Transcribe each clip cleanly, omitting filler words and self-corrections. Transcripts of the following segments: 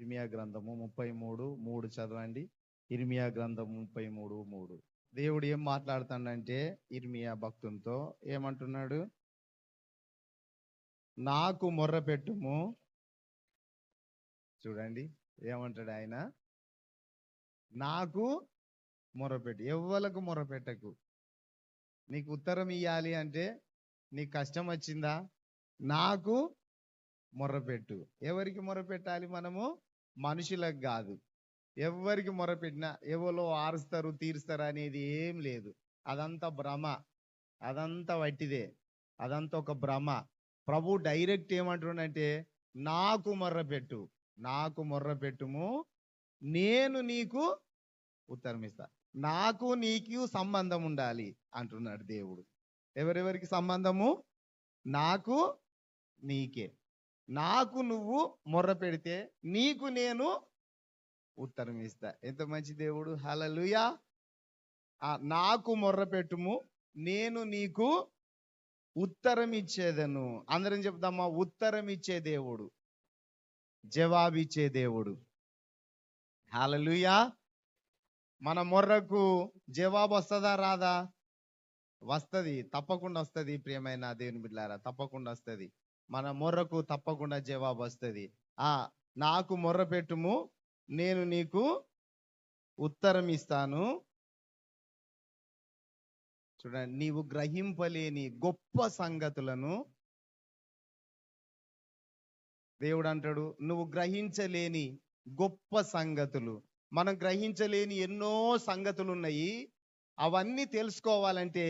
ఇర్మియా గ్రంథము 33:3 చదవండి. ఇర్మియా గ్రంథము 33:3. దేవుడు ఏం మాట్లాడుతాడంటే ఇర్మియా భక్తునితో ఏమంటున్నాడు? నాకు మొర్ర పెట్టుము. చూడండి ఏమంటాడు ఆయన, నాకు మొర్రపెట్టు. ఎవ్వలకు మొర్రపెట్టకు. నీకు ఉత్తరం ఇయ్యాలి అంటే నీకు కష్టం వచ్చిందా, నాకు మొర్రపెట్టు. ఎవరికి మొర్రపెట్టాలి? మనము మనుషులకు కాదు. ఎవరికి మొర్రపెట్టినా ఎవరో ఆరుస్తారు తీరుస్తారు అనేది ఏం లేదు. అదంతా భ్రమ, అదంతా వట్టిదే, అదంతా ఒక భ్రమ. ప్రభు డైరెక్ట్ ఏమంటుండంటే నాకు మొర్రపెట్టు, నాకు మొర్రపెట్టుము, నేను నీకు ఉత్తరం ఇస్తా. నాకు నీకు సంబంధం ఉండాలి అంటున్నాడు దేవుడు. ఎవరెవరికి సంబంధము? నాకు నీకే. నాకు నువ్వు మొర్ర పెడితే నీకు నేను ఉత్తరం ఇస్తా. ఎంత మంచి దేవుడు! హల్లెలూయా. నాకు మొర్ర పెట్టుము, నేను నీకు ఉత్తరం ఇచ్చేదను. అందరం చెప్దామా? ఉత్తరం ఇచ్చే దేవుడు, జవాబిచ్చే దేవుడు. హల్లెలూయా. మన మొర్రకు జవాబు వస్తుందా రాదా? వస్తుంది, తప్పకుండా వస్తుంది. ప్రియమైన దేవుని బిడ్డలారా, తప్పకుండా వస్తుంది. మన మొర్రకు తప్పకుండా జవాబు వస్తుంది. నాకు మొర్ర పెట్టుము, నేను నీకు ఉత్తరం ఇస్తాను. చూడండి, నీవు గ్రహింపలేని గొప్ప సంగతులను దేవుడు అంటాడు. నువ్వు గ్రహించలేని గొప్ప సంగతులు. మనం గ్రహించలేని ఎన్నో సంగతులు ఉన్నాయి. అవన్నీ తెలుసుకోవాలంటే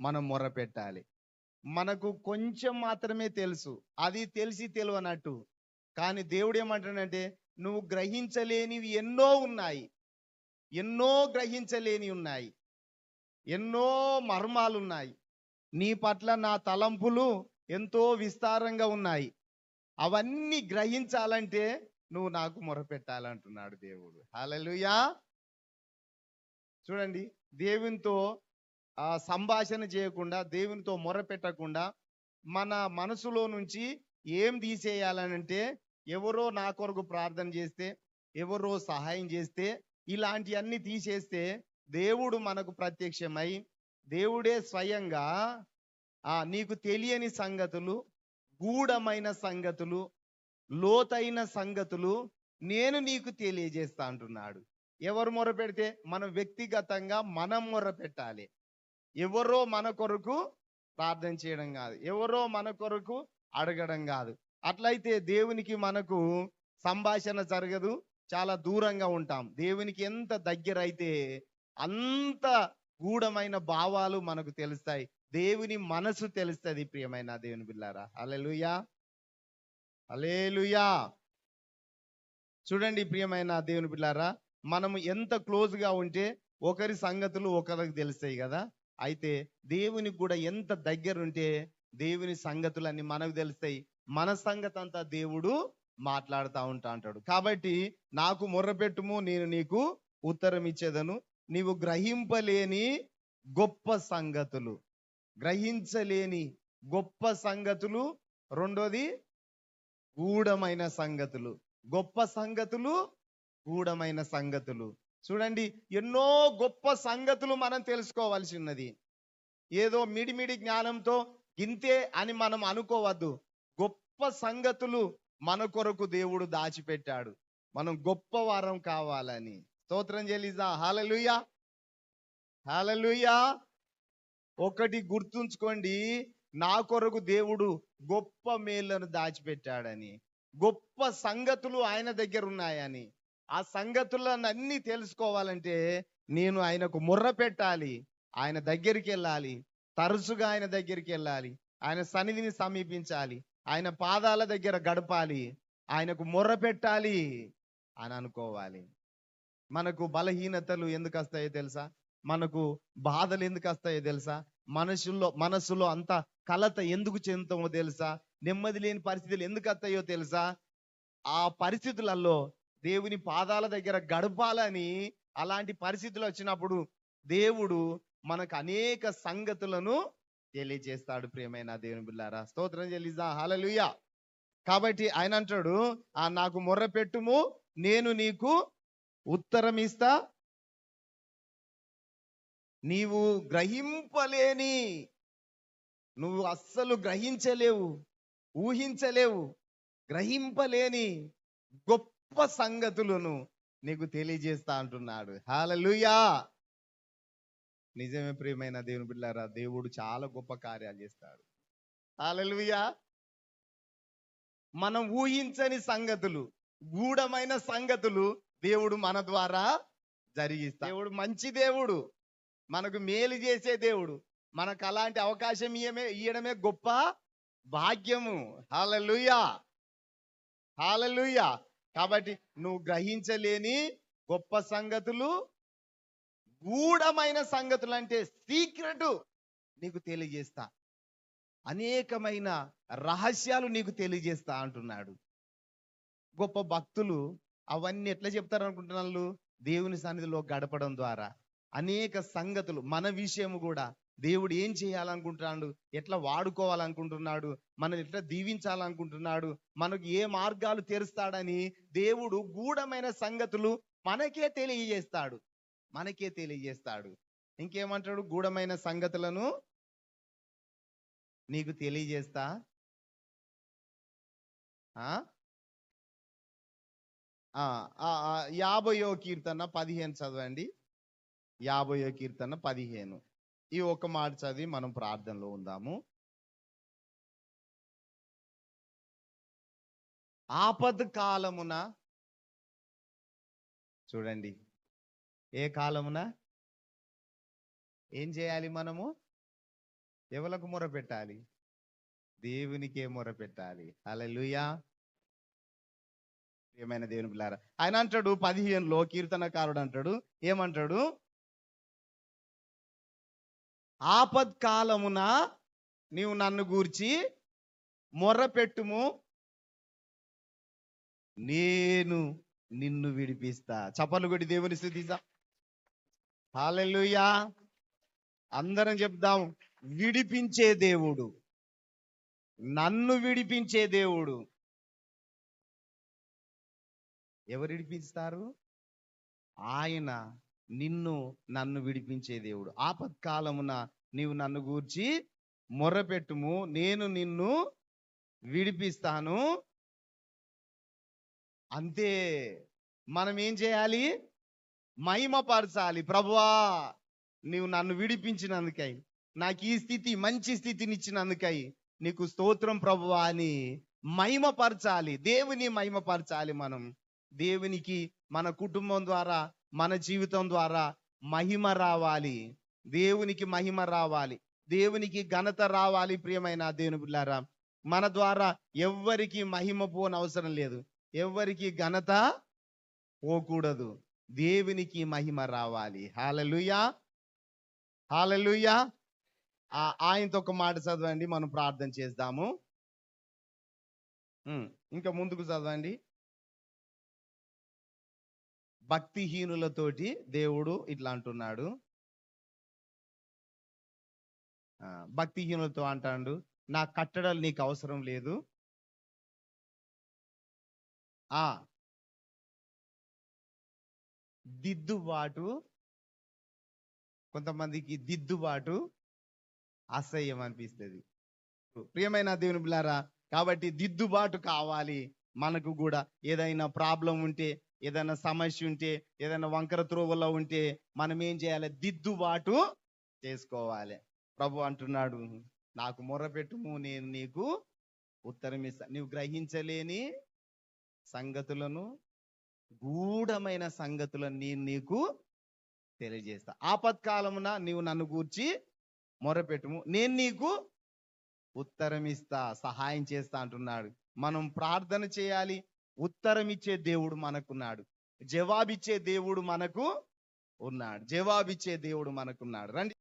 మనం మొర్ర పెట్టాలి. మనకు కొంచెం మాత్రమే తెలుసు, అది తెలిసి తెలియనట్టు. కానీ దేవుడు ఏమంటాడంటే నువ్వు గ్రహించలేనివి ఎన్నో ఉన్నాయి, ఎన్నో గ్రహించలేని ఉన్నాయి, ఎన్నో మర్మాలు ఉన్నాయి. నీ పట్ల నా తలంపులు ఎంతో విస్తారంగా ఉన్నాయి. అవన్నీ గ్రహించాలంటే నువ్వు నాకు మొరపెట్టాలంటున్నాడు దేవుడు. హల్లెలూయా. చూడండి, దేవునితో సంభాషణ చేయకుండా, దేవునితో మొరపెట్టకుండా మన మనసులో నుంచి ఏం తీసేయాలనంటే, ఎవరో నా కొరకు ప్రార్థన చేస్తే, ఎవరో సహాయం చేస్తే, ఇలాంటివన్నీ తీసేస్తే దేవుడు మనకు ప్రత్యక్షమై దేవుడే స్వయంగా నీకు తెలియని సంగతులు, గూఢమైన సంగతులు, లోతైన సంగతులు నేను నీకు తెలియజేస్తా అంటున్నాడు. ఎవరు మొర పెడితే? మనం వ్యక్తిగతంగా మనం మొర పెట్టాలి. ఎవరో మన కొరకు ప్రార్థన చేయడం కాదు, ఎవరో మన కొరకు అడగడం కాదు. అట్లయితే దేవునికి మనకు సంభాషణ జరగదు, చాలా దూరంగా ఉంటాం. దేవునికి ఎంత దగ్గర అయితే అంత గూఢమైన భావాలు మనకు తెలుస్తాయి. దేవుని మనసు తెలుస్తుంది. ప్రియమైన దేవుని బిడ్డలారా, హల్లెలూయా, హల్లెలూయా. చూడండి ప్రియమైన దేవుని బిడ్డలారా, మనము ఎంత క్లోజ్గా ఉంటే ఒకరి సంగతులు ఒకరికి తెలుస్తాయి కదా. అయితే దేవునికి కూడా ఎంత దగ్గర ఉంటే దేవుని సంగతులన్నీ మనకు తెలుస్తాయి. మన సంగతి అంతా దేవుడు మాట్లాడుతూ అంటాడు. కాబట్టి నాకు మొర్రపెట్టుము, నేను నీకు ఉత్తరం ఇచ్చేదను. నీవు గ్రహింపలేని గొప్ప సంగతులు, గ్రహించలేని గొప్ప సంగతులు. రెండోది గూఢమైన సంగతులు. గొప్ప సంగతులు, గూఢమైన సంగతులు. చూడండి, ఎన్నో గొప్ప సంగతులు మనం తెలుసుకోవాల్సి ఉన్నది. ఏదో మిడిమిడి జ్ఞానంతో ఇంతే అని మనం అనుకోవద్దు. గొప్ప సంగతులు మన కొరకు దేవుడు దాచిపెట్టాడు, మనం గొప్ప వారం కావాలని. స్తోత్రం చెల్లిద్దా. హల్లెలూయా, హల్లెలూయా. ఒకటి గుర్తుంచుకోండి, నా కొరకు దేవుడు గొప్ప మేళ్లను దాచిపెట్టాడని, గొప్ప సంగతులు ఆయన దగ్గర ఉన్నాయని. ఆ సంగతులను అన్ని తెలుసుకోవాలంటే నేను ఆయనకు మొర్ర పెట్టాలి, ఆయన దగ్గరికి వెళ్ళాలి, తరచుగా ఆయన దగ్గరికి వెళ్ళాలి, ఆయన సన్నిధిని సమీపించాలి, ఆయన పాదాల దగ్గర గడపాలి, ఆయనకు మొర్ర పెట్టాలి అని అనుకోవాలి. మనకు బలహీనతలు ఎందుకు వస్తాయో తెలుసా? మనకు బాధలు ఎందుకు వస్తాయో తెలుసా? మనసులో అంత కలత ఎందుకు చెందుతామో తెలుసా? నెమ్మది లేని పరిస్థితులు ఎందుకు వస్తాయో తెలుసా? ఆ పరిస్థితులలో దేవుని పాదాల దగ్గర గడపాలని, అలాంటి పరిస్థితులు వచ్చినప్పుడు దేవుడు మనకు అనేక సంగతులను తెలియజేస్తాడు. ప్రియమైన దేవుని బిడ్డలారా, స్తోత్రం చెల్లిద్దాం. హల్లెలూయా. కాబట్టి ఆయన అంటాడు, నాకు మొర్ర పెట్టుము, నేను నీకు ఉత్తరం ఇస్తా. నీవు గ్రహింపలేని, నువ్వు అస్సలు గ్రహించలేవు, ఊహించలేవు, గ్రహింపలేని గొప్ప సంగతులను నీకు తెలియజేస్తా అంటున్నాడు. హల్లెలూయా. నిజమే ప్రియమైన దేవుని బిడ్డలారా, దేవుడు చాలా గొప్ప కార్యాలు చేస్తాడు. హల్లెలూయా. మనం ఊహించని సంగతులు, గూఢమైన సంగతులు దేవుడు మన ద్వారా జరిగిస్తాడు. దేవుడు మంచి దేవుడు, మనకు మేలు చేసే దేవుడు. మనకు అలాంటి అవకాశం ఇయ్యడమే గొప్ప భాగ్యము. హల్లెలూయా, హల్లెలూయా. కాబట్టి నువ్వు గ్రహించలేని గొప్ప సంగతులు, గూఢమైన సంగతులు అంటే సీక్రెట్ నీకు తెలియజేస్తా, అనేకమైన రహస్యాలు నీకు తెలియజేస్తా అంటున్నాడు. గొప్ప భక్తులు అవన్నీ ఎట్లా చెప్తారు అనుకుంటున్నారు? దేవుని సన్నిధిలో గడపడం ద్వారా అనేక సంగతులు, మన విషయం కూడా దేవుడు ఏం చేయాలనుకుంటున్నాడు, ఎట్లా వాడుకోవాలనుకుంటున్నాడు, మనం ఎట్లా దీవించాలనుకుంటున్నాడు, మనకు ఏ మార్గాలు తెరుస్తాడని దేవుడు గూఢమైన సంగతులు మనకే తెలియజేస్తాడు, మనకే తెలియజేస్తాడు. ఇంకేమంటాడు? గూఢమైన సంగతులను నీకు తెలియజేస్తా. 50వ కీర్తన 15 చదవండి. 50వ కీర్తన 15. ఈ ఒక్క మాట చదివి మనం ప్రార్థనలో ఉందాము. ఆపద కాలమున, చూడండి, ఏ కాలమున ఏం చేయాలి? మనము ఎవలకు మొర పెట్టాలి? దేవునికే మొర పెట్టాలి. హల్లెలూయా. ప్రియమైన దేవుని బిడ్డలారా, ఆయన అంటాడు 15లో, కీర్తనకారుడు అంటాడు, ఏమంటాడు? ఆపత్కాలమున నీవు నన్ను గూర్చి మొర్ర పెట్టుము, నేను నిన్ను విడిపిస్తా. చప్పట్లు కొట్టి దేవుని స్తుతిస్తా. హల్లెలూయా. అందరం చెప్దాం, విడిపించే దేవుడు, నన్ను విడిపించే దేవుడు. ఎవరు విడిపిస్తారు? ఆయన నిన్ను నన్ను విడిపించే దేవుడు. ఆపత్కాలమున నీవు నన్ను గూర్చి మొర్రపెట్టుము, నేను నిన్ను విడిపిస్తాను. అంతే. మనం ఏం చేయాలి? మహిమపరచాలి. ప్రభువా, నీవు నన్ను విడిపించినందుకై, నాకు ఈ స్థితి, మంచి స్థితిని ఇచ్చినందుకై నీకు స్తోత్రం ప్రభువా అని మహిమపరచాలి. దేవుని మహిమపరచాలి. మనం దేవునికి మన కుటుంబం ద్వారా, మన జీవితం ద్వారా మహిమ రావాలి. దేవునికి మహిమ రావాలి, దేవునికి ఘనత రావాలి. ప్రియమైన దేవుని బిడ్డలారా, మన ద్వారా ఎవ్వరికి మహిమ పోనవసరం లేదు, ఎవ్వరికి ఘనత పోకూడదు. దేవునికి మహిమ రావాలి. హల్లెలూయా, హల్లెలూయా. ఆయనతో ఒక మాట చదవండి, మనం ప్రార్థన చేద్దాము. ఇంకా ముందుకు చదవండి. భక్తిహీనులతోటి దేవుడు ఇట్లా అంటున్నాడు. భక్తిహీనులతో అంటాడు, నా కట్టడలు నీకు అవసరం లేదు. దిద్దుబాటు, కొంతమందికి దిద్దుబాటు అసహ్యం అనిపిస్తుంది. ప్రియమైన దేవుని బిడ్డలారా, కాబట్టి దిద్దుబాటు కావాలి. మనకు కూడా ఏదైనా ప్రాబ్లం ఉంటే, ఏదైనా సమస్య ఉంటే, ఏదైనా వంకర త్రోవలో ఉంటే మనం ఏం చేయాలి? దిద్దుబాటు చేసుకోవాలి. ప్రభు అంటున్నాడు, నాకు మొర్రపెట్టుము, నేను నీకు ఉత్తరం ఇస్తా. నీవు గ్రహించలేని సంగతులను, గూఢమైన సంగతులను నేను నీకు తెలియజేస్తా. ఆపత్కాలమున నీవు నన్ను గూర్చి మొరపెట్టుము, నేను నీకు ఉత్తరం ఇస్తా, సహాయం చేస్తా అంటున్నాడు. మనం ప్రార్థన చేయాలి. ఉత్తరం ఇచ్చే దేవుడు మనకున్నాడు, జవాబిచ్చే దేవుడు మనకు ఉన్నాడు, జవాబిచ్చే దేవుడు మనకున్నాడు. రండి.